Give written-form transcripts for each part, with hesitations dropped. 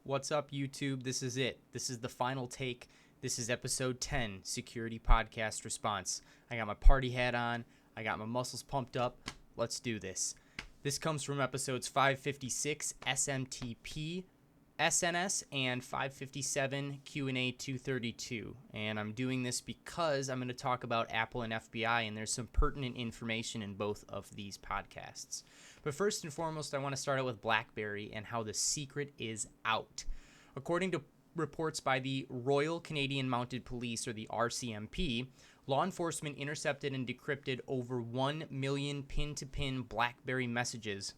What's up, YouTube? This is it. This is the final take. This is episode 10, Security Podcast Response. I got my party hat on. I got my muscles pumped up. Let's do this. This comes from episodes 556, SMTP SNS, and 557, Q&A 232. And I'm doing this because I'm going to talk about Apple and FBI, and there's some pertinent information in both of these podcasts. But first and foremost, I want to start out with BlackBerry and how the secret is out. According to reports by the Royal Canadian Mounted Police, or the RCMP, law enforcement intercepted and decrypted over 1 million pin-to-pin BlackBerry messages.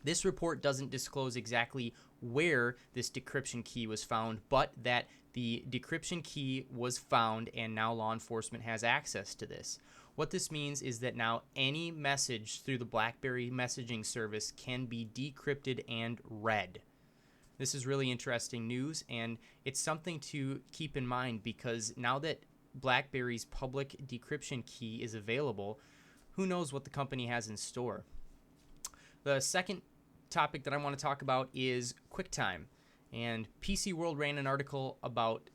This report doesn't disclose exactly where this decryption key was found, but that the decryption key was found and now law enforcement has access to this. What this means is that now any message through the BlackBerry messaging service can be decrypted and read. This is really interesting news, and it's something to keep in mind because now that BlackBerry's public decryption key is available, who knows what the company has in store. The second topic that I want to talk about is QuickTime. And PC World ran an article about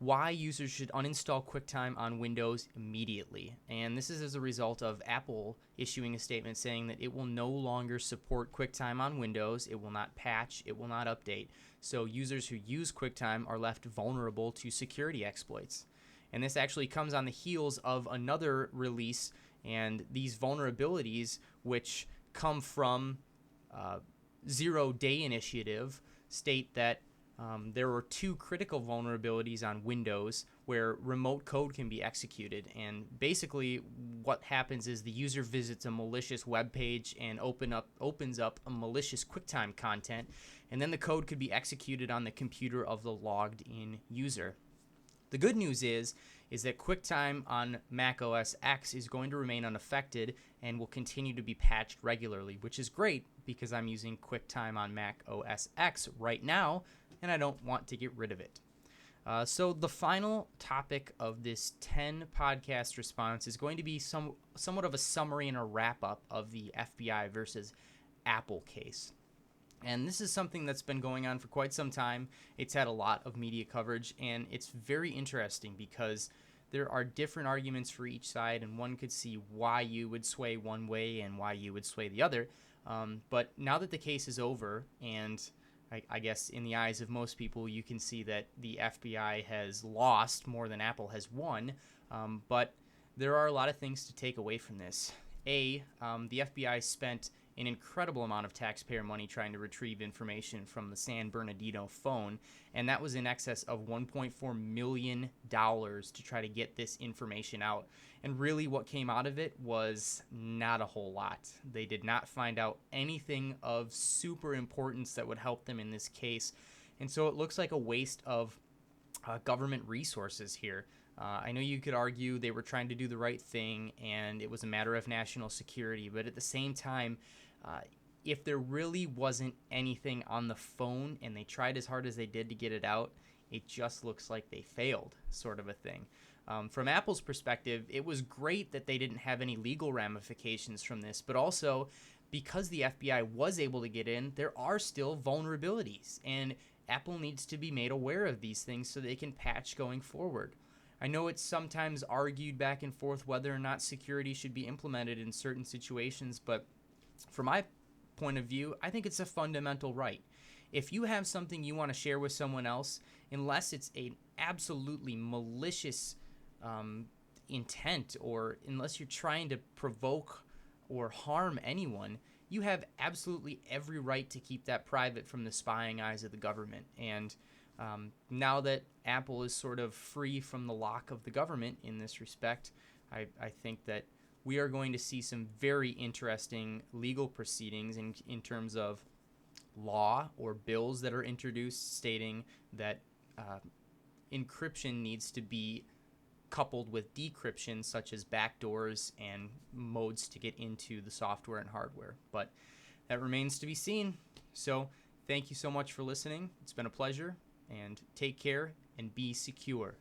why users should uninstall QuickTime on Windows immediately. And this is as a result of Apple issuing a statement saying that it will no longer support QuickTime on Windows. It will not patch. It will not update. So users who use QuickTime are left vulnerable to security exploits. And this actually comes on the heels of another release, and these vulnerabilities, which come from Zero Day Initiative, state that there were two critical vulnerabilities on Windows where remote code can be executed. And basically what happens is the user visits a malicious web page and opens up a malicious QuickTime content, and then the code could be executed on the computer of the logged in user. The good news is that QuickTime on Mac OS X is going to remain unaffected and will continue to be patched regularly, which is great because I'm using QuickTime on Mac OS X right now, and I don't want to get rid of it. So the final topic of this 10 podcast response is going to be somewhat of a summary and a wrap-up of the FBI versus Apple case. And this is something that's been going on for quite some time. It's had a lot of media coverage, and it's very interesting because there are different arguments for each side, and one could see why you would sway one way and why you would sway the other. But now that the case is over, and I guess in the eyes of most people, you can see that the FBI has lost more than Apple has won. But there are a lot of things to take away from this. The FBI spent an incredible amount of taxpayer money trying to retrieve information from the San Bernardino phone, and that was in excess of $1.4 million to try to get this information out. And really what came out of it was not a whole lot. They did not find out anything of super importance that would help them in this case, and so it looks like a waste of government resources here. I know you could argue they were trying to do the right thing and it was a matter of national security, but at the same time, if there really wasn't anything on the phone and they tried as hard as they did to get it out, it just looks like they failed, sort of a thing. From Apple's perspective, it was great that they didn't have any legal ramifications from this, but also because the FBI was able to get in, there are still vulnerabilities, and Apple needs to be made aware of these things so they can patch going forward. I know it's sometimes argued back and forth whether or not security should be implemented in certain situations, but from my point of view, I think it's a fundamental right. If you have something you want to share with someone else, unless it's an absolutely malicious intent, or unless you're trying to provoke or harm anyone, you have absolutely every right to keep that private from the spying eyes of the government. And now that Apple is sort of free from the lock of the government in this respect, I think that we are going to see some very interesting legal proceedings in terms of law or bills that are introduced stating that encryption needs to be coupled with decryption, such as backdoors and modes to get into the software and hardware. But that remains to be seen. So thank you so much for listening. It's been a pleasure, and take care and be secure.